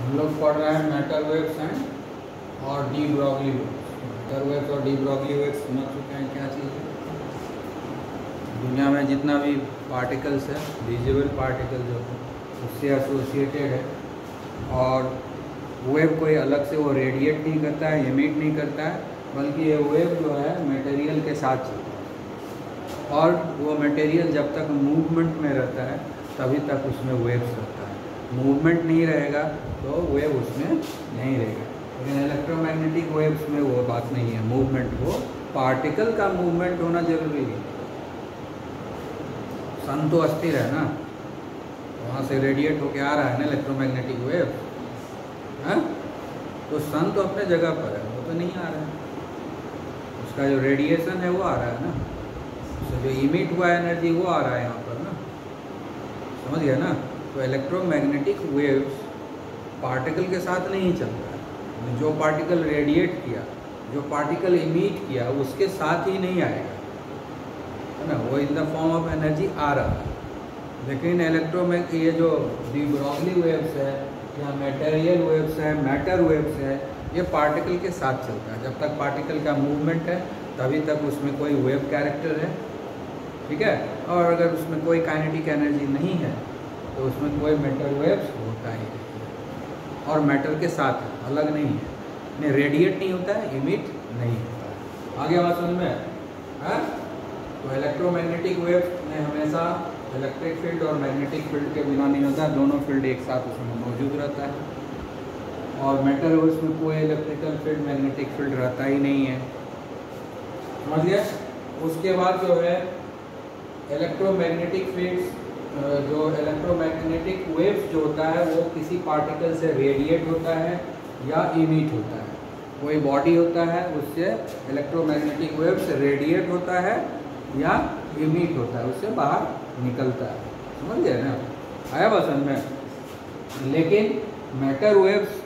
हम लोग पढ़ रहे हैं मैटर वेव्स एंड और de Broglie waves. Matter waves और डी ब्रॉगली वेव्स समझ चुके हैं क्या चीज़ है। दुनिया में जितना भी पार्टिकल्स है, विजिबल पार्टिकल जो है उससे एसोसिएटेड है, और वेव कोई अलग से वो रेडिएट नहीं करता है, एमिट नहीं करता है, बल्कि ये वेव जो है मटेरियल के साथ चलता है, और वो मटेरियल जब तक मूवमेंट में रहता है तभी तक उसमें वेव्स रहता है। मूवमेंट नहीं रहेगा तो वेव उसमें नहीं रहेगा। लेकिन इलेक्ट्रोमैग्नेटिक वेव्स में वो बात नहीं है, मूवमेंट हो, पार्टिकल का मूवमेंट होना जरूरी है। सन तो अस्थिर है ना, वहाँ से रेडिएट होके आ रहा है ना इलेक्ट्रोमैग्नेटिक वेव, हाँ, तो सन तो अपने जगह पर है, वो तो नहीं आ रहा है। उसका जो रेडिएशन है वो आ रहा है ना, उससे जो इमिट हुआ एनर्जी वो आ रहा है यहाँ पर ना, समझ गया ना। तो इलेक्ट्रोमैग्नेटिक वेव्स पार्टिकल के साथ नहीं चलता है। जो पार्टिकल रेडिएट किया, जो पार्टिकल इमिट किया, उसके साथ ही नहीं आएगा, है ना, वो in the form of energy आ रहा है। लेकिन इलेक्ट्रोमैग्नेटिक ये जो डी ब्रॉगली वेव्स है या मटेरियल वेव्स है, मैटर वेव्स है, ये पार्टिकल के साथ चलता है। जब तक पार्टिकल का मूवमेंट है तभी तक उसमें कोई वेव कैरेक्टर है, ठीक है। और अगर उसमें कोई काइनेटिक एनर्जी नहीं है तो उसमें कोई मैटर वेव्स होता ही नहीं है, और मैटर के साथ है, अलग नहीं है, नहीं रेडिएट नहीं होता है, इमिट नहीं होता है। आगे बात समझ में है। तो इलेक्ट्रोमैग्नेटिक वेव में हमेशा इलेक्ट्रिक फील्ड और मैग्नेटिक फील्ड के बिना नहीं होता, दोनों फील्ड एक साथ उसमें मौजूद रहता है। और मैटर वेव्स में कोई इलेक्ट्रिकल फील्ड, मैग्नेटिक फील्ड रहता ही नहीं है, समझ गया। उसके बाद जो है इलेक्ट्रोमैग्नेटिक फील्ड्स, जो इलेक्ट्रोमैग्नेटिक वेव्स जो होता है वो किसी पार्टिकल से रेडिएट होता है या इमिट होता है। कोई बॉडी होता है उससे इलेक्ट्रोमैग्नेटिक वेव्स रेडिएट होता है या इमिट होता है, उससे बाहर निकलता है, समझ गए ना, आया बात समझ में। लेकिन मैटर वेव्स,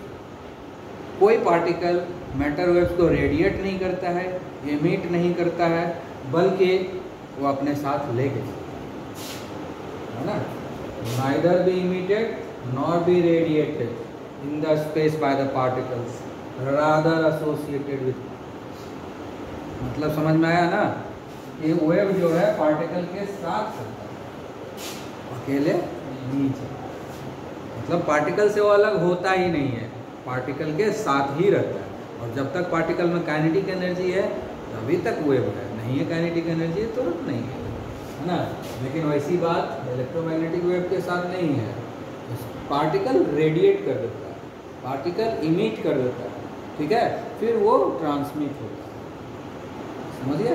कोई पार्टिकल मैटर वेव्स को रेडिएट नहीं करता है, इमिट नहीं करता है, बल्कि वो अपने साथ ले गए, है ना। Neither be emitted nor be radiated in the space by the particles, rather associated with. मतलब समझ में आया ना, ये वेव जो है पार्टिकल के साथ चलता है, अकेले नहीं चलता। मतलब पार्टिकल से वो अलग होता ही नहीं है, पार्टिकल के साथ ही रहता है। और जब तक पार्टिकल में काइनेटिक एनर्जी है तभी तक वेव है, नहीं है काइनेटिक एनर्जी तो नहीं है ना। लेकिन वैसी बात इलेक्ट्रोमैग्नेटिक वेव के साथ नहीं है। पार्टिकल रेडिएट कर देता है, पार्टिकल इमिट कर देता है, ठीक है, फिर वो ट्रांसमिट होता है, समझ गया।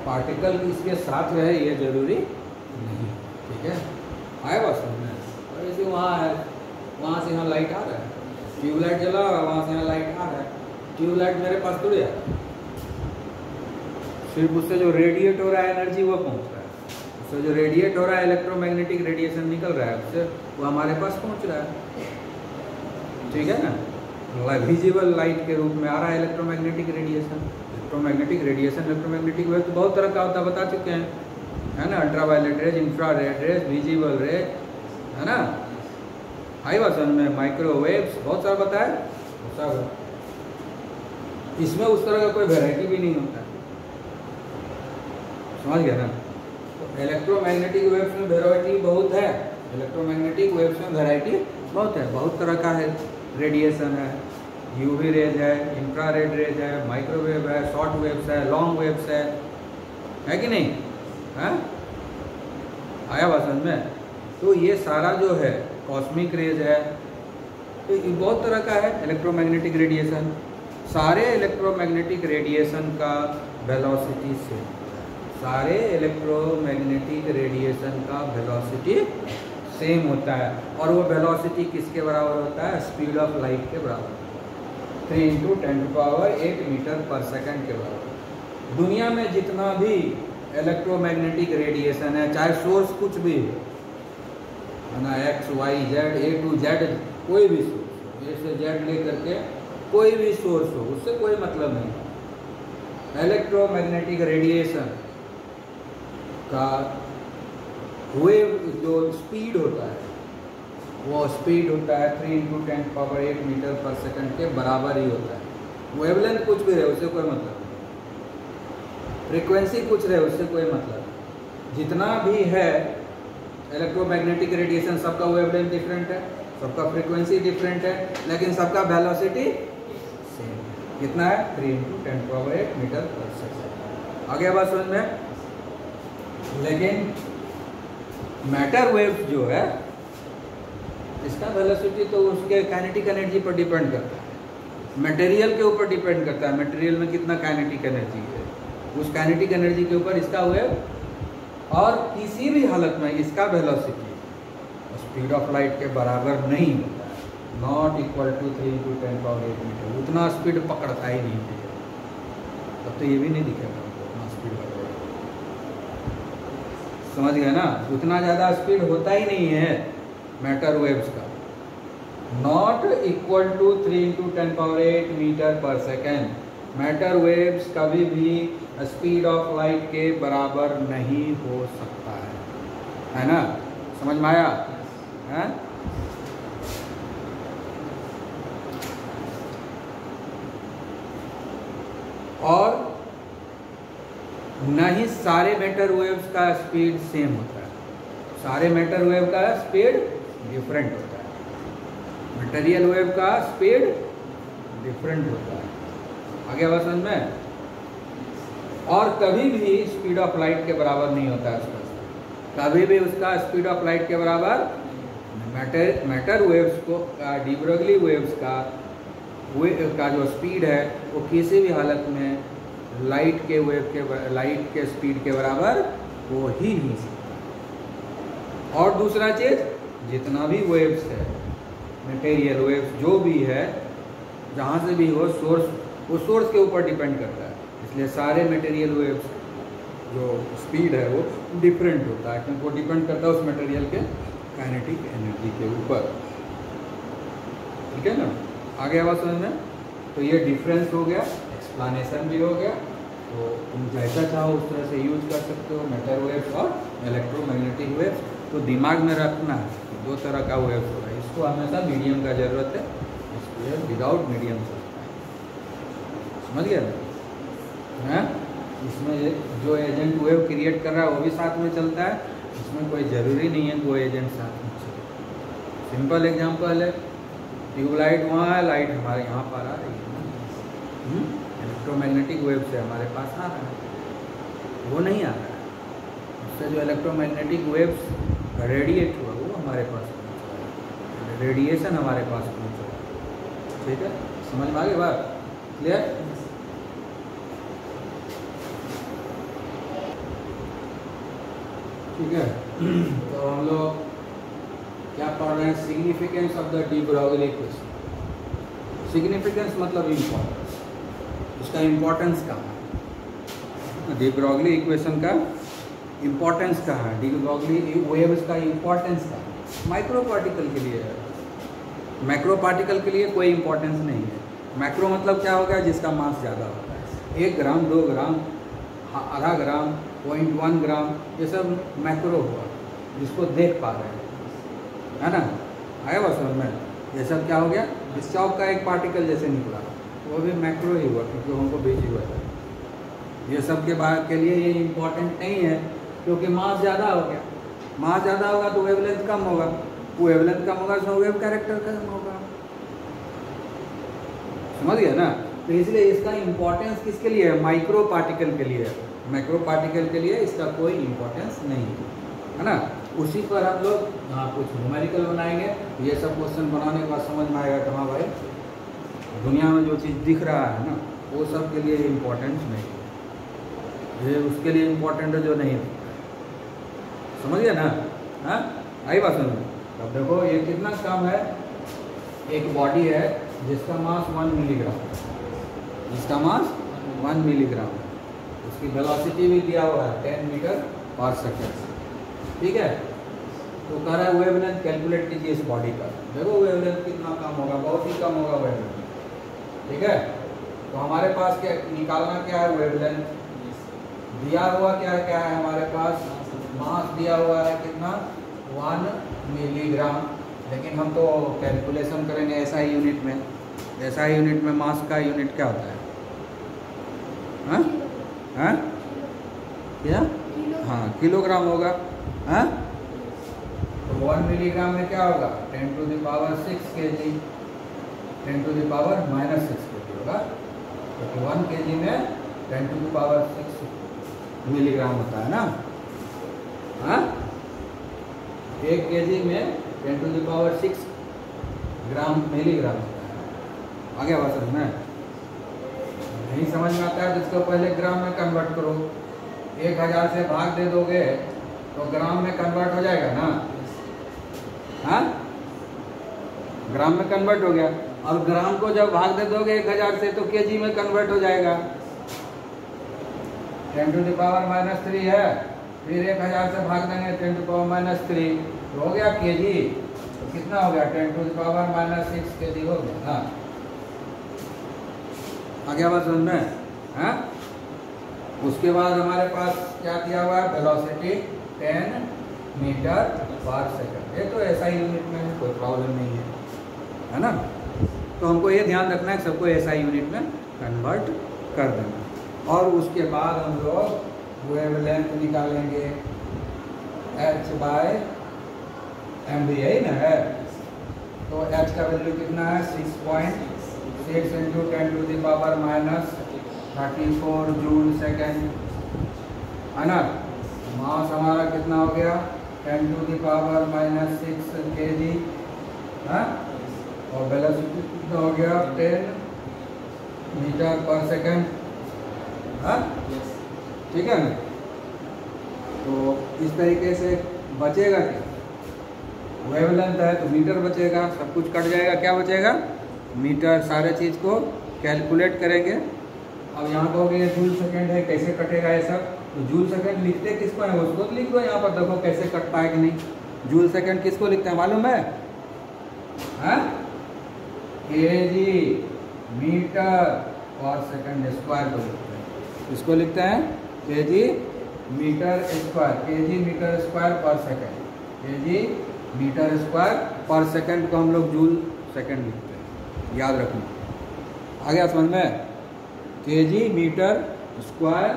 पार्टिकल इसके साथ रहे ये जरूरी नहीं, ठीक है, आया बस समझ में। और जैसे वहाँ है, वहाँ से यहाँ लाइट आ रहा है, ट्यूबलाइट जला हुआ है, वहाँ से यहाँ लाइट आ रहा है, ट्यूबलाइट मेरे पास थोड़ी आ रहा है, सिर्फ उससे जो रेडिएट हो रहा है एनर्जी वो पहुँच रहा है, उससे जो रेडिएट हो रहा है इलेक्ट्रोमैग्नेटिक रेडिएशन निकल रहा है उससे, वो हमारे पास पहुँच रहा है, ठीक है ना। विजिबल लाइट के रूप में आ रहा है electromagnetic radiation. Electromagnetic radiation, electromagnetic wave तो बहुत तरह का होता है, बता चुके हैं, है ना। Ultraviolet rays, infrared rays, visible raise, है ना, हाई वर्जन में माइक्रोवेव्स, बहुत सारा बताया सब। इसमें उस तरह का कोई वैरायटी भी नहीं होता है, समझ गया ना। तो इलेक्ट्रोमैग्नेटिक वेव्स में वैरायटी बहुत है, इलेक्ट्रोमैग्नेटिक वेव्स में वैरायटी बहुत है, बहुत तरह का है रेडिएशन है, यूवी रेज है, इंफ्रारेड रेज है, माइक्रोवेव है, शॉर्ट वेव्स है, लॉन्ग वेव्स है कि नहीं, है, आया बात समझ में। तो ये सारा जो है कॉस्मिक रेज है, तो ये बहुत तरह का है इलेक्ट्रोमैग्नेटिक रेडिएशन। सारे इलेक्ट्रोमैग्नेटिक रेडिएशन का वेलोसिटी से, सारे इलेक्ट्रोमैग्नेटिक रेडिएशन का वेलोसिटी सेम होता है, और वो वेलोसिटी किसके बराबर होता है, स्पीड ऑफ लाइट के बराबर, 3 × 10⁸ मीटर पर सेकंड के बराबर। दुनिया में जितना भी इलेक्ट्रोमैग्नेटिक रेडिएशन है, चाहे सोर्स कुछ भी है ना, X, Y, Z, A to Z, कोई भी सोर्स, A से Z ले करके कोई भी सोर्स हो, उससे कोई मतलब नहीं। इलेक्ट्रोमैग्नेटिक रेडिएशन का वेव जो स्पीड होता है वो स्पीड होता है 3 × 10⁸ मीटर पर सेकंड के बराबर ही होता है। वेवलेंथ कुछ भी रहे उससे कोई मतलब नहीं, फ्रीक्वेंसी कुछ रहे उससे कोई मतलब नहीं। जितना भी है इलेक्ट्रोमैग्नेटिक रेडिएशन, सबका वेवलेंथ डिफरेंट है, सबका फ्रीक्वेंसी डिफरेंट है, लेकिन सबका वेलोसिटी सेम है। कितना है? 3 × 10⁸ मीटर पर सेकंड। आगे बात समझ में? लेकिन मैटर वेव जो है इसका वेलोसिटी तो उसके काइनेटिक एनर्जी पर डिपेंड करता है, मटेरियल के ऊपर डिपेंड करता है, मटेरियल में कितना काइनेटिक एनर्जी है, उस काइनेटिक एनर्जी के ऊपर इसका वेव, और किसी भी हालत में इसका वेलोसिटी स्पीड ऑफ लाइट के बराबर नहीं होता है, नॉट इक्वल टू 3 × 10⁸ मीटर। उतना स्पीड पकड़ता ही नहीं है, तब तो ये भी नहीं दिखेगा हमको उतना स्पीड पकड़ेगा। समझ गए ना? उतना ज़्यादा स्पीड होता ही नहीं है मैटर वेव्स का, not equal to 3 × 10⁸ metre per second. Matter waves कभी भी स्पीड ऑफ लाइट के बराबर नहीं हो सकता है ना? समझ में आया? है? और न ही सारे मैटर वेव्स का स्पीड सेम होता है, सारे मैटर वेव का स्पीड डिफरेंट होता है, मटेरियल वेव का स्पीड डिफरेंट होता है। आगे बात समझ में? और कभी भी स्पीड ऑफ लाइट के बराबर नहीं होता है उसका, कभी भी उसका स्पीड ऑफ लाइट के बराबर मैटर वेव्स को डी ब्रोगली वेव्स का जो स्पीड है वो किसी भी हालत में लाइट के स्पीड के बराबर हो ही नहीं सकता। और दूसरा चीज़, जितना भी वेव्स है, मटेरियल वेव्स जो भी है, जहाँ से भी हो, वो सोर्स के ऊपर डिपेंड करता है, इसलिए सारे मटेरियल वेव्स जो स्पीड है वो डिफरेंट होता है, क्योंकि वो डिपेंड करता है उस मटेरियल के काइनेटिक एनर्जी के ऊपर। ठीक है ना? आगे आवाज समझ में? तो ये डिफरेंस हो गया, एक्सप्लेनेशन भी हो गया। तो तुम जैसा चाहो उस तरह से यूज कर सकते हो, मैटर वेव्स और इलेक्ट्रोमैग्नेटिक वेव्स। तो दिमाग में रखना है दो तरह का वेव्स होगा, इसको हमेशा मीडियम का ज़रूरत है, इसको विदाउट मीडियम चलता है। समझ गया ना? इसमें जो एजेंट वेव क्रिएट कर रहा है वो भी साथ में चलता है, इसमें कोई ज़रूरी नहीं है कि वो एजेंट साथ में चले। सिंपल एग्जांपल है, ट्यूबलाइट वहाँ है, लाइट हमारे यहाँ पर आ रही है, इलेक्ट्रोमैग्नेटिक वेव से हमारे पास आ रहा है, वो नहीं आ रहा है, उससे जो इलेक्ट्रोमैग्नेटिक वेव्स रेडिएट हुआ वो हमारे पास पहुँच रहा है, रेडिएशन हमारे पास पहुँच रहा है। ठीक है? समझ में आ गई बात? क्लियर? ठीक है। तो हम लोग क्या पढ़ रहे हैं? Significance of the de Broglie equation. Significance मतलब इम्पोर्टेंस, इसका इम्पोर्टेंस कहाँ है? डी ब्रोगली इक्वेशन का इम्पोर्टेंस कहाँ है? डी ब्रोगली वेव्स का इम्पोर्टेंस कहाँ है? माइक्रो पार्टिकल के लिए है, मैक्रो पार्टिकल के लिए कोई इम्पोर्टेंस नहीं है। मैक्रो मतलब क्या होगा? जिसका मास ज़्यादा होता है, 1 ग्राम 2 ग्राम आधा ग्राम 0.1 ग्राम, ये सब मैक्रो हुआ, जिसको देख पा रहे हैं, है ना? आया बस समझ में? ये सब क्या हो गया? डिस्चार्ज का एक पार्टिकल जैसे निकला, वो भी मैक्रो ही हुआ, क्योंकि हमको भेजी हुआ था। ये सब के लिए ये इम्पोर्टेंट नहीं है, क्योंकि मास ज़्यादा हो गया। मास ज़्यादा होगा तो वेवलेंथ कम होगा, वेवलेंथ कम होगा तो वेव कैरेक्टर कम होगा। समझ गया ना? तो इसलिए इसका इम्पोर्टेंस किसके लिए है? माइक्रो पार्टिकल के लिए है, मैक्रो पार्टिकल के लिए इसका कोई इम्पोर्टेंस नहीं है ना? उसी पर हम लोग हाँ कुछ न्यूमेरिकल बनाएंगे। ये सब क्वेश्चन बनाने के बाद समझ में आएगा कि हाँ भाई, दुनिया में जो चीज़ दिख रहा है ना, वो सब के लिए इम्पोर्टेंस नहीं है, ये उसके लिए इम्पोर्टेंट है जो नहीं है। समझ गया ना? हाँ, आई बात समझ में? अब देखो ये कितना कम है, एक बॉडी है जिसका मास 1 मिलीग्राम है, जिसका मास 1 मिलीग्राम है, उसकी वेलोसिटी भी दिया हुआ है 10 मीटर पर सेकेंड। ठीक है? तो कह रहा है वेवलेंथ कैलकुलेट कीजिए इस बॉडी का। देखो वेवलेंथ कितना कम होगा, बहुत ही कम होगा वेवलेंथ। ठीक है? तो हमारे पास क्या निकालना क्या है? वेवलेंथ दिया हुआ क्या है हमारे पास? मास दिया हुआ है कितना? 1 मिलीग्राम, लेकिन हम तो कैलकुलेशन करेंगे एसआई यूनिट में। एसआई यूनिट में मास का यूनिट क्या होता है? हाँ हाँ क्या? हाँ किलोग्राम होगा। हाँ तो 1 मिलीग्राम में क्या होगा? 10 to the power 6 kg, 10 to the power -6 kg होगा। तो 1 kg में 10 टू द पावर 6 मिलीग्राम होता है ना। हाँ 1 kg में 10 to the power 6 gram milligram होता है। आगे बात समझ में नहीं समझ में आता है तो इसको पहले ग्राम में कन्वर्ट करो। 1000 से भाग दे दोगे तो ग्राम में कन्वर्ट हो जाएगा ना। हाँ ग्राम में कन्वर्ट हो गया। और ग्राम को जब भाग दे दोगे 1000 से तो केजी में कन्वर्ट हो जाएगा। 10 टू द पावर -3 है, फिर 1000 से भाग देंगे 10 टू पावर -3 तो हो गया केजी। तो कितना हो गया? 10 टू द पावर -6 केजी हो गया। हाँ आगे बात समझ में। हाँ उसके बाद हमारे पास क्या दिया हुआ है? वेलोसिटी 10 मीटर पर सेकंड। ये तो एसआई यूनिट में है, कोई प्रॉब्लम नहीं है ना। तो हमको ये ध्यान रखना है सबको एसआई यूनिट में कन्वर्ट कर देना। और उसके बाद हम लोग वेवलेंथ निकालेंगे h/mv, यही ना है। तो h का वैल्यू कितना है? 6.6 × 10 to the power -34 joule second है ना। मास हमारा कितना हो गया? 10 टू द पावर -6 kg। हाँ और वेलोसिटी कितना हो गया? 10 मीटर पर सेकेंड। हाँ ठीक है ना। तो इस तरीके से बचेगा क्या? वेवलेंथ है तो मीटर बचेगा, सब कुछ कट जाएगा। क्या बचेगा? मीटर। सारे चीज़ को कैलकुलेट करेंगे। अब यहाँ कहोगे ये जूल सेकेंड है, कैसे कटेगा ये सब? तो जूल सेकेंड लिखते किसको है उसको लिख दो यहाँ पर, देखो कैसे कटता है कि नहीं। जूल सेकेंड किसको लिखते हैं मालूम है? हाँ KG metre per second square को लिखते हैं। इसको लिखते हैं KG metre square, KG metre square per second. KG metre square per second को हम लोग जूल सेकेंड लिखते हैं, याद रखना। आ गया समझ में? KG metre square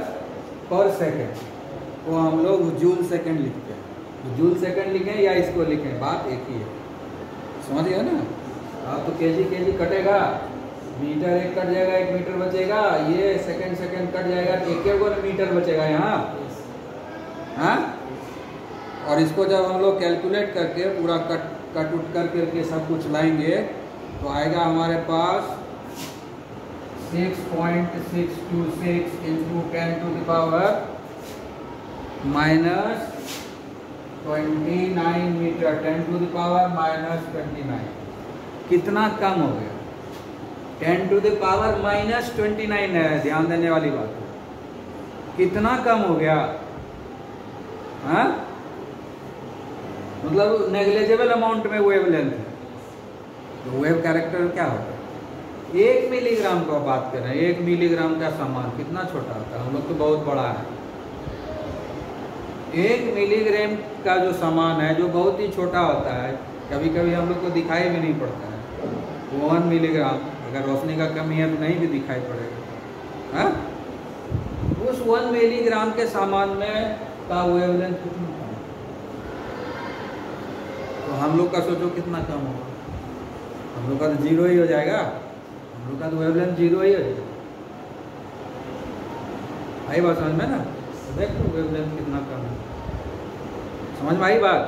per second को हम लोग जूल सेकेंड लिखते हैं। तो जूल सेकेंड लिखें या इसको लिखें, बात एक ही है। समझ गया ना? आप तो केजी कटेगा, मीटर एक कट जाएगा, 1 मीटर बचेगा। ये सेकेंड कट जाएगा, एक को मीटर बचेगा यहाँ। हाँ और इसको जब हम लोग कैलकुलेट करके पूरा कट उट करके सब कुछ लाएंगे तो आएगा हमारे पास 6.626 × 10 to the power -29 metre, 10 to the power -29। कितना कम हो गया? 10 टू द पावर -29 है, ध्यान देने वाली बात है। कितना कम हो गया? हाँ मतलब नेग्लिजिबल अमाउंट में वेवलेंथ है। तो वेव कैरेक्टर क्या होता है? 1 मिलीग्राम का बात कर रहे हैं। 1 मिलीग्राम का सामान कितना छोटा होता है? हम लोग तो बहुत बड़ा है। 1 मिलीग्राम का जो सामान है जो बहुत ही छोटा होता है, कभी कभी हम लोग को दिखाई भी नहीं पड़ता है। वो 1 मिलीग्राम अगर रोशनी का कमी है तो नहीं भी दिखाई पड़ेगा। हाँ उस 1 मिलीग्राम के सामान में का वेवलेंथ कितना कम? तो हम लोग का सोचो कितना कम होगा? हम लोग का तो 0 ही हो जाएगा। हम लोग का तो वेवलेंथ 0 ही हो जाएगा। आई बात समझ में ना? तो देख लो वेवलेंथ कितना कम है। समझ में आई बात?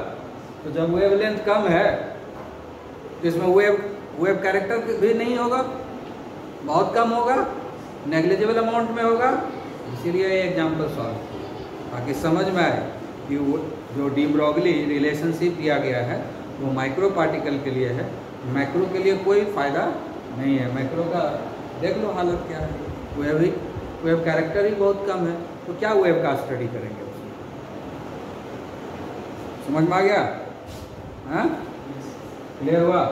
तो जब वेवलेंथ कम है तो इसमें वेव कैरेक्टर भी नहीं होगा, बहुत कम होगा, नेग्लिजिबल अमाउंट में होगा। इसीलिए ये एग्जाम्पल सॉल्व, ताकि समझ में आए कि वो जो डी ब्रोगली रिलेशनशिप दिया गया है वो माइक्रो पार्टिकल के लिए है, मैक्रो के लिए कोई फ़ायदा नहीं है। मैक्रो का देख लो हालत क्या है। वेव कैरेक्टर ही बहुत कम है, तो क्या वेव का स्टडी करेंगे उसमें? समझ में आ गया? हाँ क्लियर हुआ?